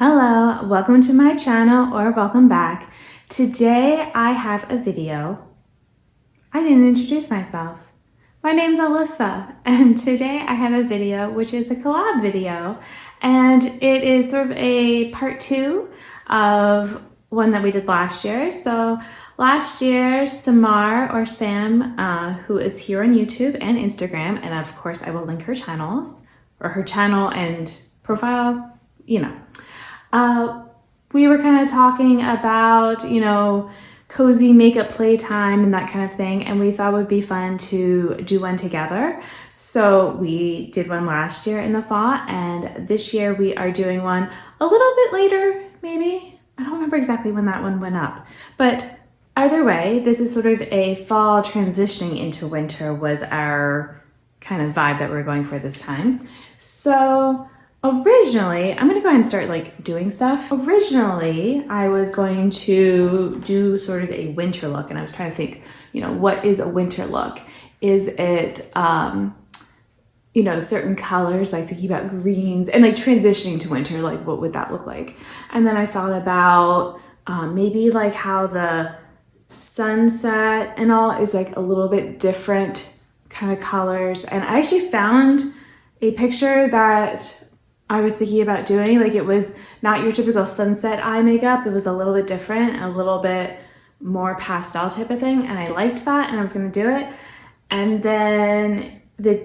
Hello, welcome to my channel or welcome back. Today I have a video. I didn't introduce myself. My name's Alyssa and today I have a video which is a collab video and it is sort of a part 2 of one that we did last year. So last year Samar or Sam, who is here on YouTube and Instagram, and of course I will link her channels or her channel and profile, you know. We were kind of talking about, cozy makeup playtime and that kind of thing, and we thought it would be fun to do one together. So we did one last year in the fall, and this year we are doing one a little bit later, maybe. I don't remember exactly when that one went up, but either way, this is sort of a fall transitioning into winter was our kind of vibe that we're going for this time. So originally, I'm gonna go ahead and start doing stuff. Originally, I was going to do sort of a winter look, and I was trying to think, what is a winter look? Is it, certain colors, like thinking about greens and like transitioning to winter, like what would that look like? And then I thought about maybe like how the sunset and all is like a little bit different kind of colors. And I actually found a picture that I was thinking about doing. Like, it was not your typical sunset eye makeup. It was a little bit different, a little bit more pastel type of thing. And I liked that and I was gonna do it. And then the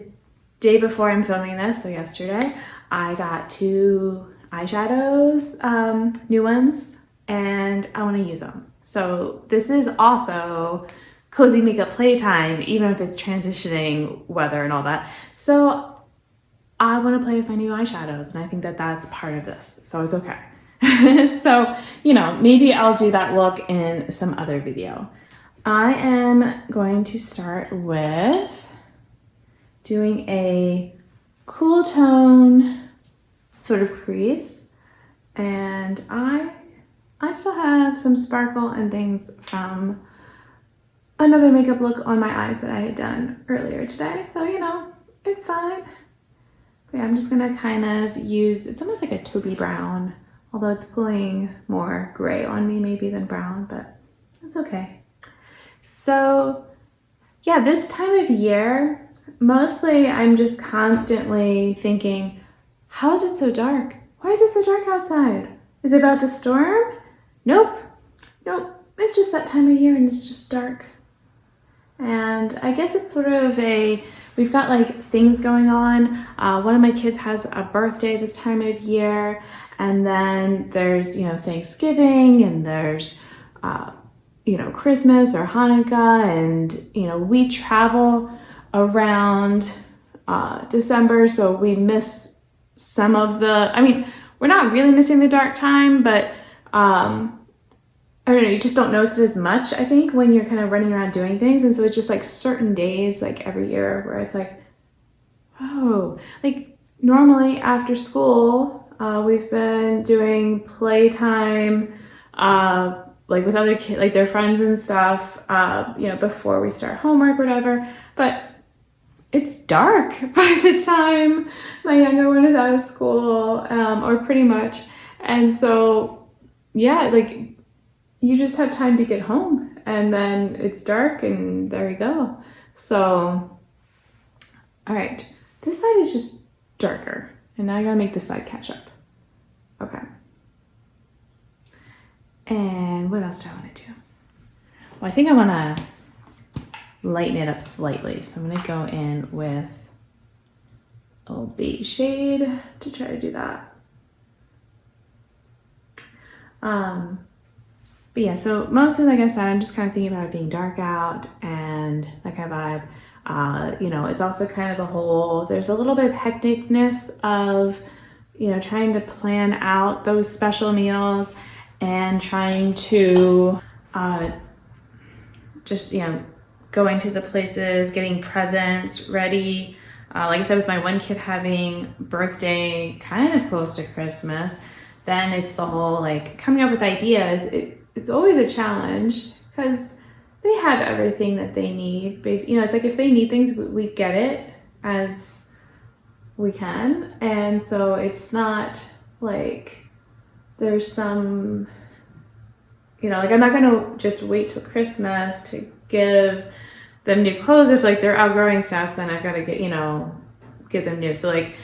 day before I'm filming this, so yesterday, I got 2 eyeshadows, new ones, and I wanna use them. So this is also cozy makeup playtime, even if it's transitioning weather and all that. So I want to play with my new eyeshadows, and I think that that's part of this, so it's okay. So, maybe I'll do that look in some other video. I am going to start with doing a cool tone sort of crease, and I still have some sparkle and things from another makeup look on my eyes that I had done earlier today, so it's fine. Yeah, I'm just gonna kind of use, it's almost like a taupey brown, although it's pulling more gray on me maybe than brown, but that's okay. So yeah, this time of year, mostly I'm just constantly thinking, how is it so dark? Why is it so dark outside? Is it about to storm? Nope, it's just that time of year and it's just dark. And I guess it's sort of we've got like things going on. One of my kids has a birthday this time of year, and then there's, Thanksgiving, and there's, Christmas or Hanukkah, and, we travel around December, so we miss some of we're not really missing the dark time, but I don't know, you just don't notice it as much, I think, when you're kind of running around doing things. And so it's just like certain days, like every year, where it's like, oh, like normally after school, we've been doing playtime, like with other kids, like their friends and stuff, before we start homework or whatever. But it's dark by the time my younger one is out of school, or pretty much. And so, yeah, like, you just have time to get home, and then it's dark, and there you go. So, all right, this side is just darker, and now I gotta make this side catch up. Okay. And what else do I want to do? Well, I think I want to lighten it up slightly, so I'm gonna go in with a little beige shade to try to do that. But yeah, so mostly, like I said, I'm just kind of thinking about it being dark out and that kind of vibe. It's also kind of the whole, there's a little bit of hecticness of, trying to plan out those special meals and trying to just, going to the places, getting presents ready. Like I said, with my one kid having birthday kind of close to Christmas, then it's the whole like coming up with ideas. It's always a challenge because they have everything that they need. It's like if they need things, we get it as we can. And so it's not like there's some, you know, like I'm not gonna just wait till Christmas to give them new clothes. If like they're outgrowing stuff, then I've got to get, you know, give them new. So like,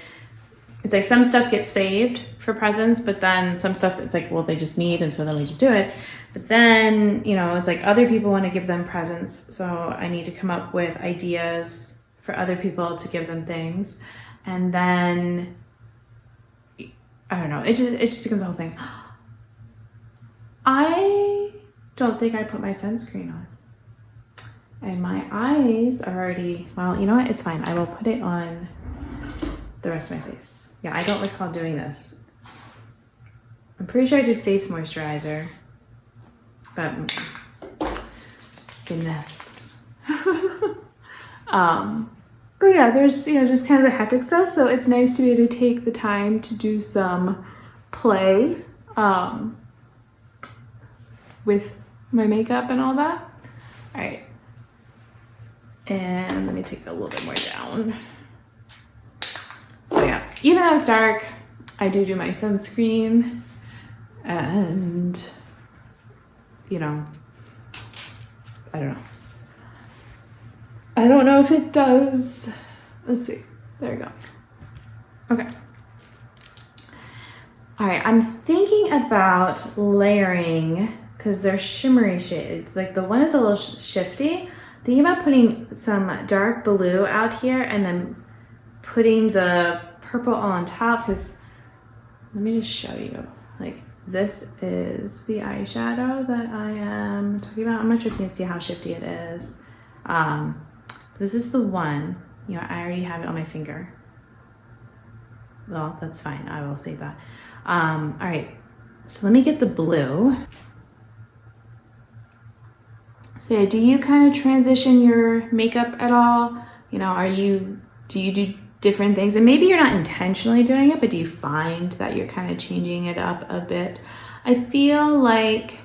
it's like some stuff gets saved for presents, but then some stuff it's like, well, they just need, and so then we just do it. But then, you know, it's like other people want to give them presents, so I need to come up with ideas for other people to give them things. And then I don't know, it just becomes a whole thing. I don't think I put my sunscreen on. And my eyes are already, well, you know what? It's fine. I will put it on the rest of my face. Yeah, I don't recall doing this. I'm pretty sure I did face moisturizer, but goodness. But yeah, there's, you know, just kind of the hectic stuff. So it's nice to be able to take the time to do some play with my makeup and all that. All right. And let me take a little bit more down. So yeah, even though it's dark, I do my sunscreen, and you know, I don't know if it does. Let's see. There we go. Okay. All right, I'm thinking about layering because they're shimmery shades. Like the one is a little shifty. Thinking about putting some dark blue out here and then putting the purple on top, because let me just show you. Like this is the eyeshadow that I am talking about. I'm not sure if you can see how shifty it is. This is the one, you know, I already have it on my finger. Well, that's fine. I will save that. All right, so let me get the blue. So yeah, do you kind of transition your makeup at all? You know, do you do different things? And maybe you're not intentionally doing it, but do you find that you're kind of changing it up a bit? I feel like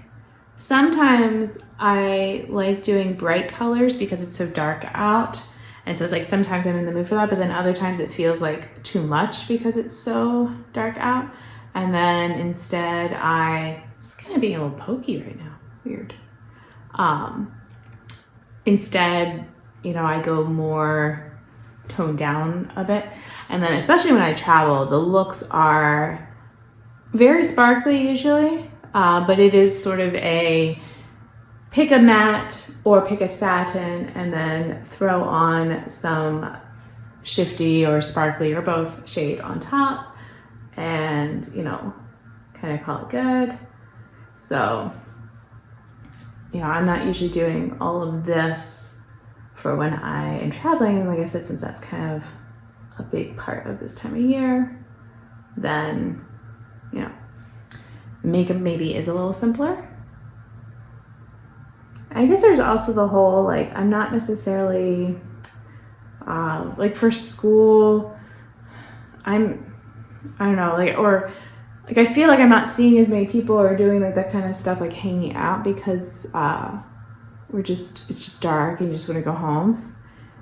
sometimes I like doing bright colors because it's so dark out. And so it's like sometimes I'm in the mood for that, but then other times it feels like too much because it's so dark out. And then instead it's kind of being a little pokey right now. Weird. Instead, you know, I go more toned down a bit. And then especially when I travel, the looks are very sparkly usually, but it is sort of a pick a matte or pick a satin and then throw on some shifty or sparkly or both shade on top and, you know, kind of call it good. So, you know, I'm not usually doing all of this for when I am traveling. And like I said, since that's kind of a big part of this time of year, then, you know, makeup maybe is a little simpler. I guess there's also the whole, like, I'm not necessarily, like for school, I don't know, like, or like I feel like I'm not seeing as many people or doing like that kind of stuff, like hanging out, because it's just dark and you just want to go home.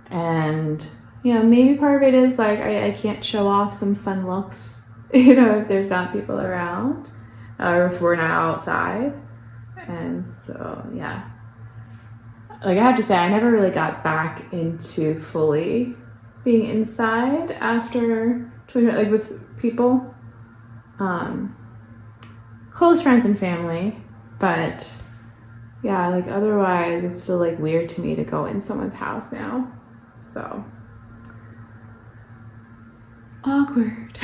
And you know, maybe part of it is like I can't show off some fun looks, you know, if there's not people around or if we're not outside. And so yeah, like I have to say, I never really got back into fully being inside after 20, like with people. Close friends and family, but yeah, like otherwise it's still like weird to me to go in someone's house now. So awkward.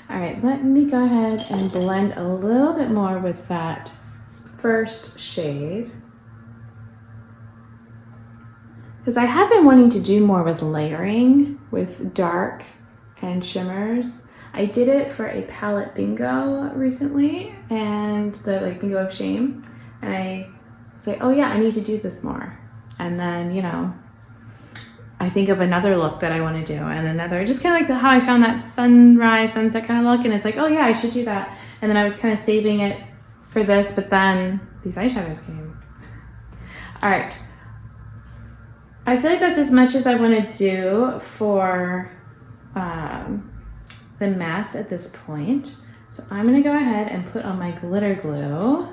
All right, let me go ahead and blend a little bit more with that first shade, because I have been wanting to do more with layering with dark and shimmers. I did it for a palette bingo recently, and the like bingo of shame, and I say, oh yeah, I need to do this more. And then, you know, I think of another look that I want to do and another, just kind of like how I found that sunrise, sunset kind of look, and it's like, oh yeah, I should do that. And then I was kind of saving it for this, but then these eyeshadows came. All right. I feel like that's as much as I want to do for the mattes at this point. So I'm gonna go ahead and put on my glitter glue.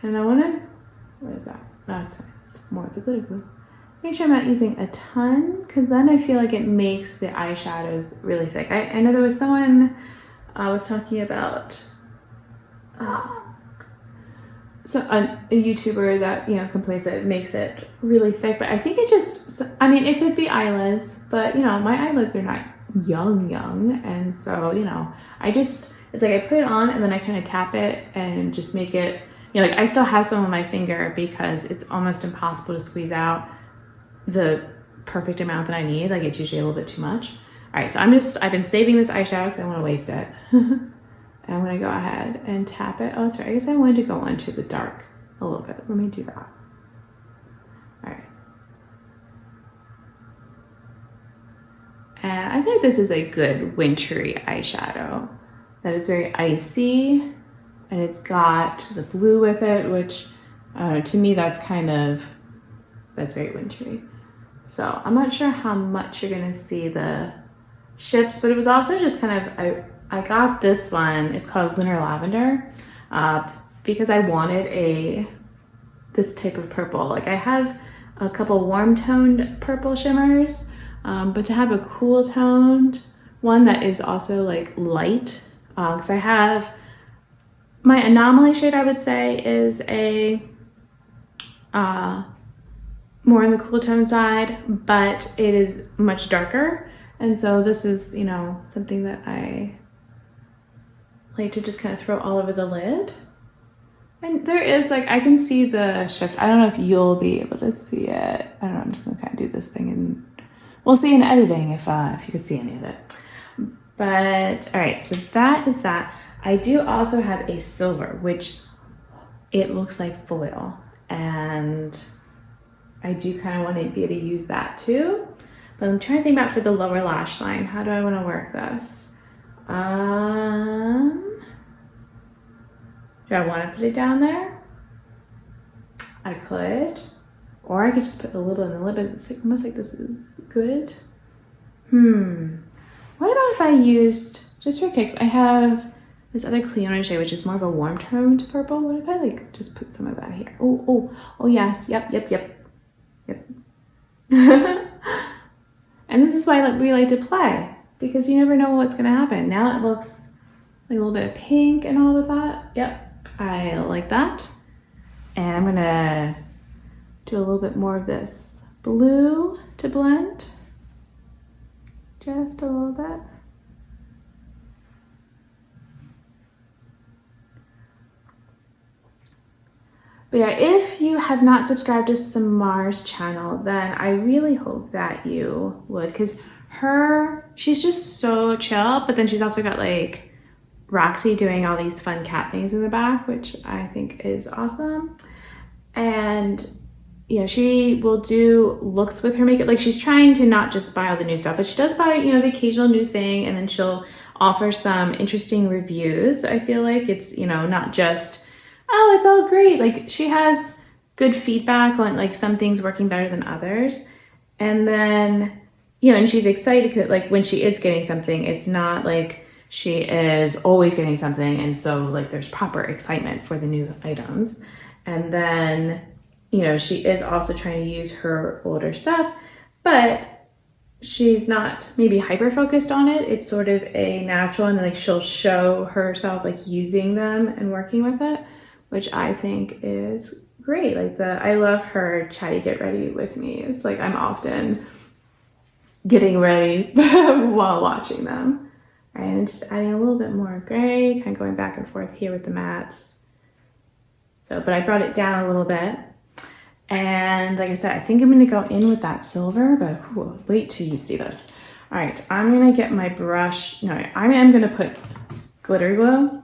And I wanna, what is that? That's it's more of the glitter glue. Make sure I'm not using a ton, because then I feel like it makes the eyeshadows really thick. I know there was someone I was talking about, so a YouTuber that, you know, complains that it makes it really thick, but I think it just, I mean, it could be eyelids, but you know, my eyelids are not young, and so, you know, it's like I put it on and then I kind of tap it and just make it, you know, like I still have some on my finger because it's almost impossible to squeeze out the perfect amount that I need. Like it's usually a little bit too much. All right, so I've been saving this eyeshadow because I want to waste it. And I'm gonna go ahead and tap it. Oh, that's right, I guess I wanted to go into the dark a little bit. Let me do that. All right. And I think this is a good wintry eyeshadow. That it's very icy and it's got the blue with it, which to me that's very wintry. So I'm not sure how much you're gonna see the shifts, but it was also just kind of, I got this one, it's called Lunar Lavender, because I wanted this type of purple. Like I have a couple warm toned purple shimmers, but to have a cool toned one that is also like light, because I have my Anomaly shade, I would say, is a more on the cool tone side, but it is much darker. And so this is, you know, something that I like to just kind of throw all over the lid. And there is like, I can see the shift. I don't know if you'll be able to see it. I don't know, I'm just gonna kind of do this thing and we'll see in editing if you could see any of it. But all right, so that is that. I do also have a silver, which it looks like foil. And I do kind of want to be able to use that too. But I'm trying to think about for the lower lash line, how do I want to work this? Do I want to put it down there? I could. Or I could just put a little in the lip. It's like, almost like this is good. What about if I used, just for kicks, I have this other Cleona shade, which is more of a warm toned purple. What if I like just put some of that here? Oh yes, yep. And this is why we like to play, because you never know what's gonna happen. Now it looks like a little bit of pink and all of that. Yep, I like that. And I'm gonna do a little bit more of this blue to blend. Just a little bit. But yeah, if you have not subscribed to Samar's channel, then I really hope that you would, because she's just so chill, but then she's also got like Roxy doing all these fun cat things in the back, which I think is awesome. And you know, she will do looks with her makeup. Like she's trying to not just buy all the new stuff, but she does buy, you know, the occasional new thing, and then she'll offer some interesting reviews. I feel like it's, you know, not just, oh, it's all great. Like she has good feedback on like some things working better than others. And then, you know, and she's excited because like when she is getting something, it's not like she is always getting something. And so like there's proper excitement for the new items. And then, you know, she is also trying to use her older stuff, but she's not maybe hyper focused on it. It's sort of a natural, and like she'll show herself like using them and working with it, which I think is great. Like I love her Chatty get ready with me. It's like I'm often getting ready while watching them. All right, and just adding a little bit more gray, kind of going back and forth here with the mattes. So, but I brought it down a little bit. And like I said, I think I'm gonna go in with that silver, but wait till you see this. All right, I'm gonna get my brush. No, I am gonna put glitter glue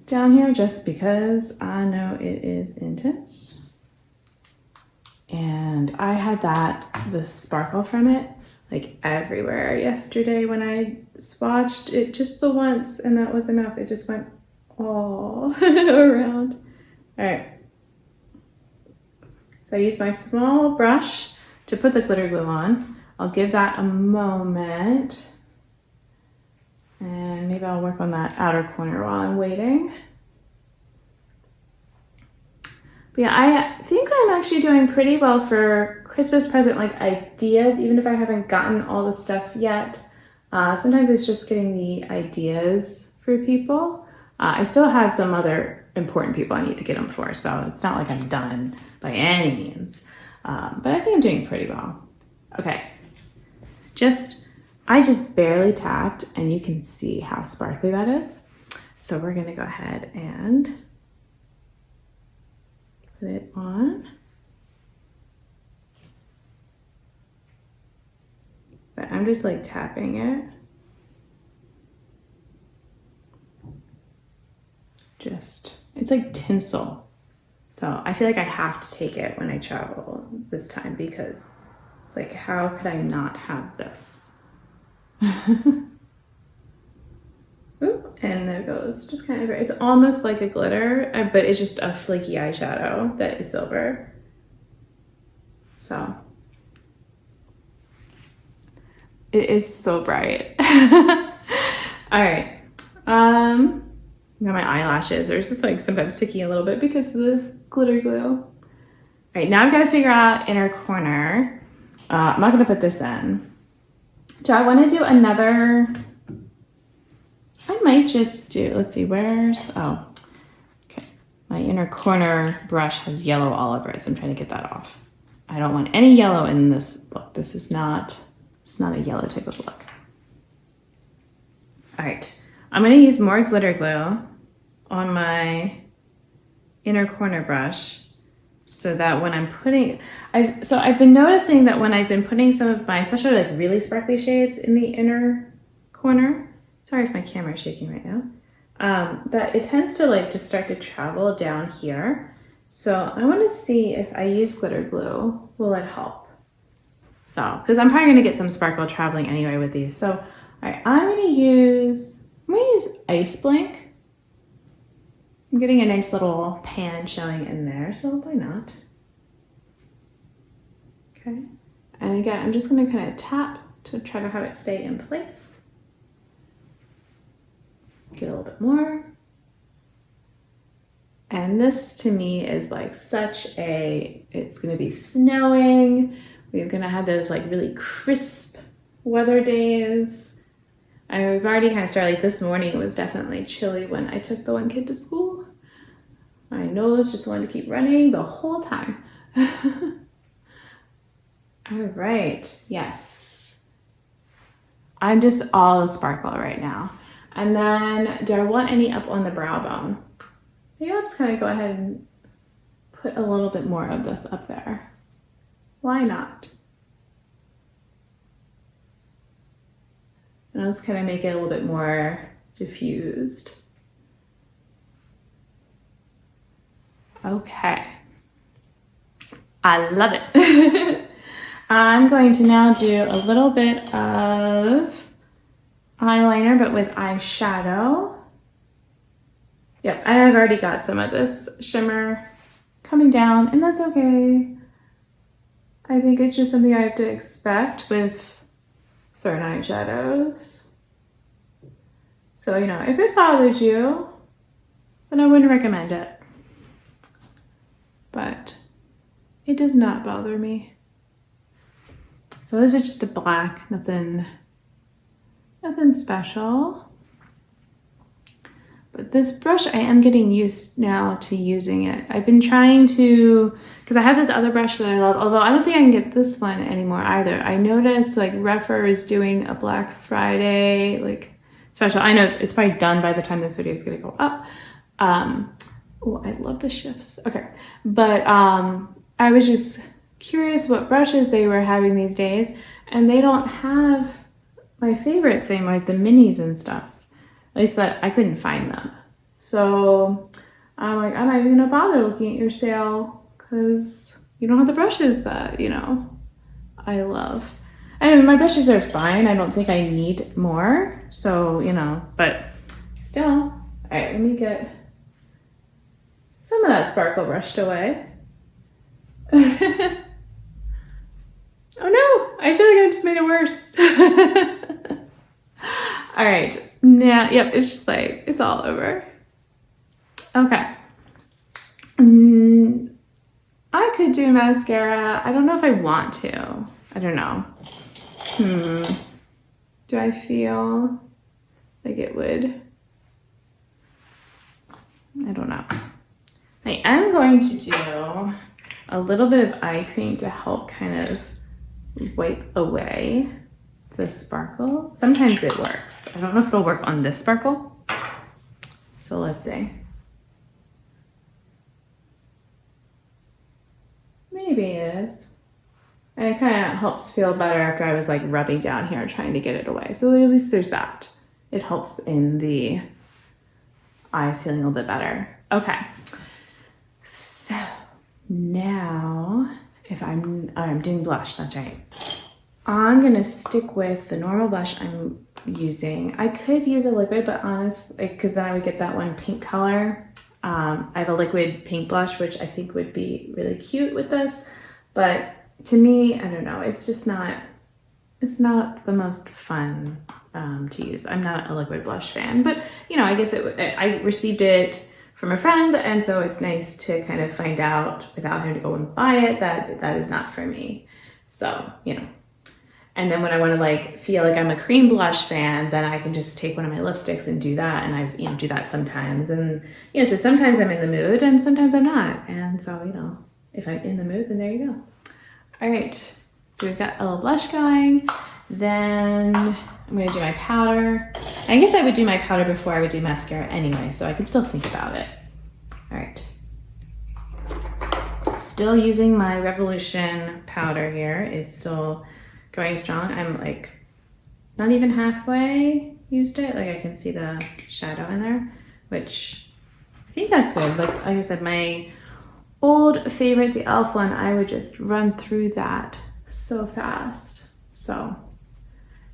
down here just because I know it is intense. And I had the sparkle from it like everywhere yesterday when I swatched it just the once, and that was enough. It just went all around. All right. So I use my small brush to put the glitter glue on. I'll give that a moment. And maybe I'll work on that outer corner while I'm waiting. But yeah, I think I'm actually doing pretty well for Christmas present like ideas, even if I haven't gotten all the stuff yet. Sometimes it's just getting the ideas for people. I still have some other important people I need to get them for, so it's not like I'm done by any means. But I think I'm doing pretty well. Okay, I just barely tapped, and you can see how sparkly that is. So we're gonna go ahead and put it on. But I'm just like tapping it. It's like tinsel. So I feel like I have to take it when I travel this time because it's like, how could I not have this? Ooh, and there it goes. Just kind of, it's almost like a glitter, but it's just a flaky eyeshadow that is silver. So it is so bright. All right. Now my eyelashes are just like sometimes sticking a little bit because of the glitter glue. All right, now I've got to figure out inner corner. I'm not gonna put this in. Do I want to do another? I might just do, let's see, oh, okay. My inner corner brush has yellow all over it, so I'm trying to get that off. I don't want any yellow in this look. It's not a yellow type of look. All right, I'm gonna use more glitter glue on my inner corner brush so that when I'm putting, I've been noticing that when I've been putting some of my, especially like really sparkly shades in the inner corner, sorry if my camera is shaking right now, that it tends to like just start to travel down here. So I want to see if I use glitter glue, will it help? So, because I'm probably going to get some sparkle traveling anyway with these. So, all right, I'm going to use Ice Blink. I'm getting a nice little pan showing in there, so why not? Okay, and again, I'm just going to kind of tap to try to have it stay in place. Get a little bit more. And this to me is like it's going to be snowing. We're going to have those like really crisp weather days. I've already kind of started, like this morning it was definitely chilly when I took the one kid to school. My nose just wanted to keep running the whole time. All right, yes. I'm just all sparkle right now. And then, do I want any up on the brow bone? Maybe I'll just kind of go ahead and put a little bit more of this up there. Why not? And I'll just kind of make it a little bit more diffused. Okay. I love it. I'm going to now do a little bit of eyeliner, but with eyeshadow. Yep, I have already got some of this shimmer coming down, and that's okay. I think it's just something I have to expect with certain eyeshadows. So, you know, if it bothers you, then I wouldn't recommend it. But it does not bother me. So this is just a black, nothing special. But this brush, I am getting used now to using it. I've been trying to, because I have this other brush that I love, although I don't think I can get this one anymore either. I noticed like Refer is doing a Black Friday like special. I know it's probably done by the time this video is gonna go up. Oh, I love the shifts. Okay, but I was just curious what brushes they were having these days, and they don't have my favorites anymore, like the minis and stuff. At least that I couldn't find them. So I'm like, I'm not even gonna bother looking at your sale because you don't have the brushes that, you know, I love. I mean, my brushes are fine. I don't think I need more. So, you know, but still. All right, let me get some of that sparkle brushed away. Oh no, I feel like I just made it worse. All right, now, yep, it's just like, it's all over. Okay. I could do mascara. I don't know if I want to. I don't know. Do I feel like it would? I don't know. I am going to do a little bit of eye cream to help kind of wipe away the sparkle. Sometimes it works. I don't know if it'll work on this sparkle. So let's see. Maybe it is. And it kind of helps feel better after I was like rubbing down here trying to get it away. So at least there's that. It helps in the eyes feeling a little bit better. Okay. So now if I'm doing blush, that's right. I'm gonna stick with the normal blush I'm using. I could use a liquid, but honestly, because then I would get that one pink color. I have a liquid pink blush, which I think would be really cute with this, but to me, I don't know, it's just not, it's not the most fun to use. I'm not a liquid blush fan, but you know, I guess I received it from a friend, and so it's nice to kind of find out without having to go and buy it that that is not for me. So, you know. And then when I want to like feel like I'm a cream blush fan, then I can just take one of my lipsticks and do that. And I do that sometimes. And so sometimes I'm in the mood and sometimes I'm not. And so, if I'm in the mood, then there you go. All right, so we've got a little blush going. Then I'm gonna do my powder. I guess I would do my powder before I would do mascara anyway, so I can still think about it. All right. Still using my Revolution powder here. It's still going strong. I'm like not even halfway used it. Like I can see the shadow in there, which I think that's good. Like I said, my old favorite, the e.l.f. one, I would just run through that so fast. So,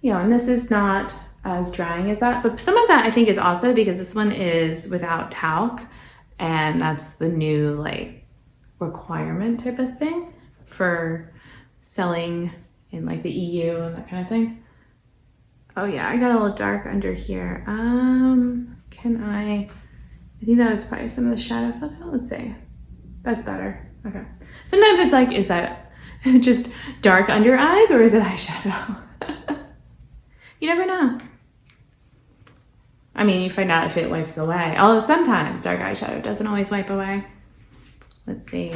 and this is not as drying as that, but some of that I think is also because this one is without talc, and that's the new like requirement type of thing for selling in like the EU and that kind of thing. Oh yeah, I got a little dark under here. I think that was probably some of the shadow photo. Let's see. That's better. Okay. Sometimes it's like, is that just dark under eyes or is it eyeshadow? You never know. I mean, you find out if it wipes away. Although sometimes dark eyeshadow doesn't always wipe away. Let's see.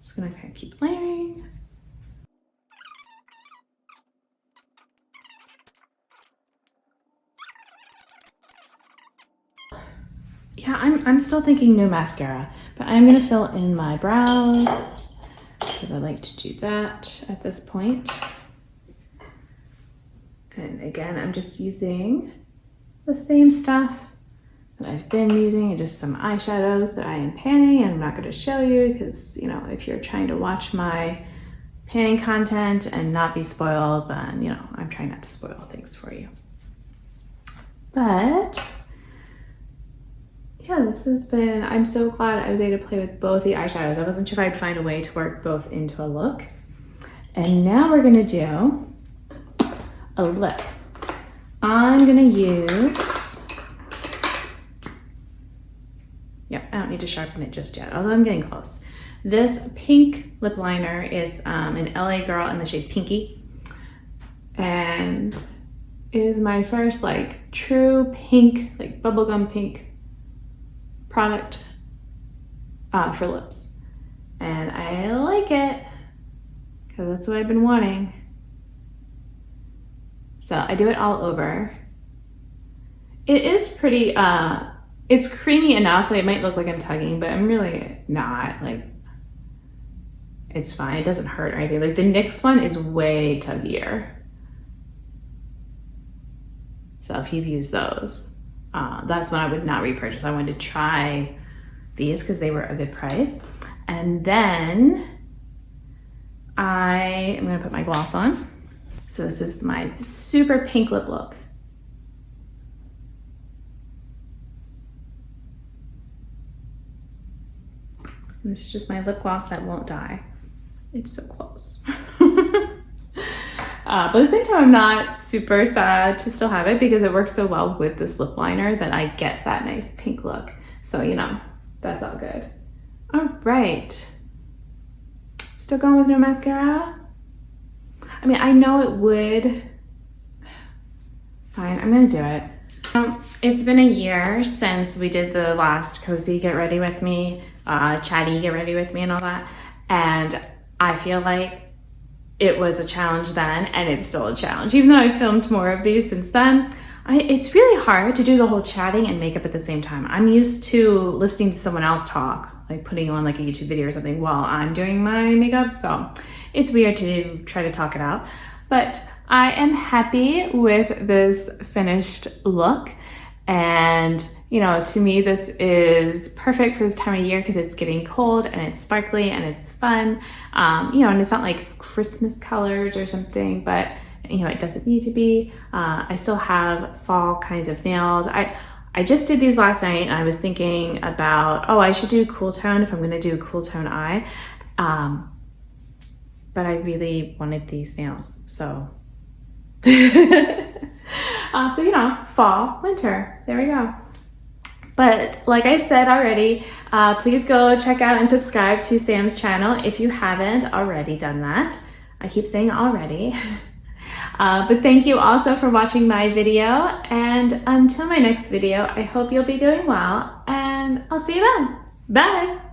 Just gonna kind of keep layering. Yeah, I'm still thinking no mascara, but I'm gonna fill in my brows because I like to do that at this point. And again, I'm just using the same stuff that I've been using and just some eyeshadows that I am panning, and I'm not going to show you because, if you're trying to watch my panning content and not be spoiled, then, I'm trying not to spoil things for you. But yeah, this has been, I'm so glad I was able to play with both the eyeshadows. I wasn't sure if I'd find a way to work both into a look. And now we're going to do a lip. I'm going to use, I don't need to sharpen it just yet, although I'm getting close. This pink lip liner is an LA Girl in the shade Pinky. And it is my first like true pink, like bubblegum pink product for lips. And I like it because that's what I've been wanting. So I do it all over. It is pretty, it's creamy enough that it might look like I'm tugging, but I'm really not. Like, it's fine. It doesn't hurt or anything. Like the NYX one is way tuggier. So if you've used those, that's one I would not repurchase. I wanted to try these because they were a good price. And then I am gonna put my gloss on. So this is my super pink lip look. And this is just my lip gloss that won't die. It's so close. But at the same time, I'm not super sad to still have it because it works so well with this lip liner that I get that nice pink look. So, you know, that's all good. All right. Still going with no mascara? I mean, I know it would. Fine, I'm gonna do it. It's been a year since we did the last Cozy Get Ready With Me, Chatty Get Ready With Me and all that. And I feel like it was a challenge then, and it's still a challenge. Even though I've filmed more of these since then, it's really hard to do the whole chatting and makeup at the same time. I'm used to listening to someone else talk, like putting on like a YouTube video or something while I'm doing my makeup. So it's weird to try to talk it out. But I am happy with this finished look. And, you know, to me, this is perfect for this time of year because it's getting cold and it's sparkly and it's fun. You know, and it's not like Christmas colors or something, but, you know, it doesn't need to be. I still have fall kinds of nails. I just did these last night and I was thinking about, oh, I should do cool tone if I'm going to do cool tone eye. But I really wanted these nails, so. So, you know, fall, winter, there we go. But like I said already, please go check out and subscribe to Sam's channel if you haven't already done that. I keep saying already. But thank you also for watching my video, and until my next video, I hope you'll be doing well, and I'll see you then. Bye!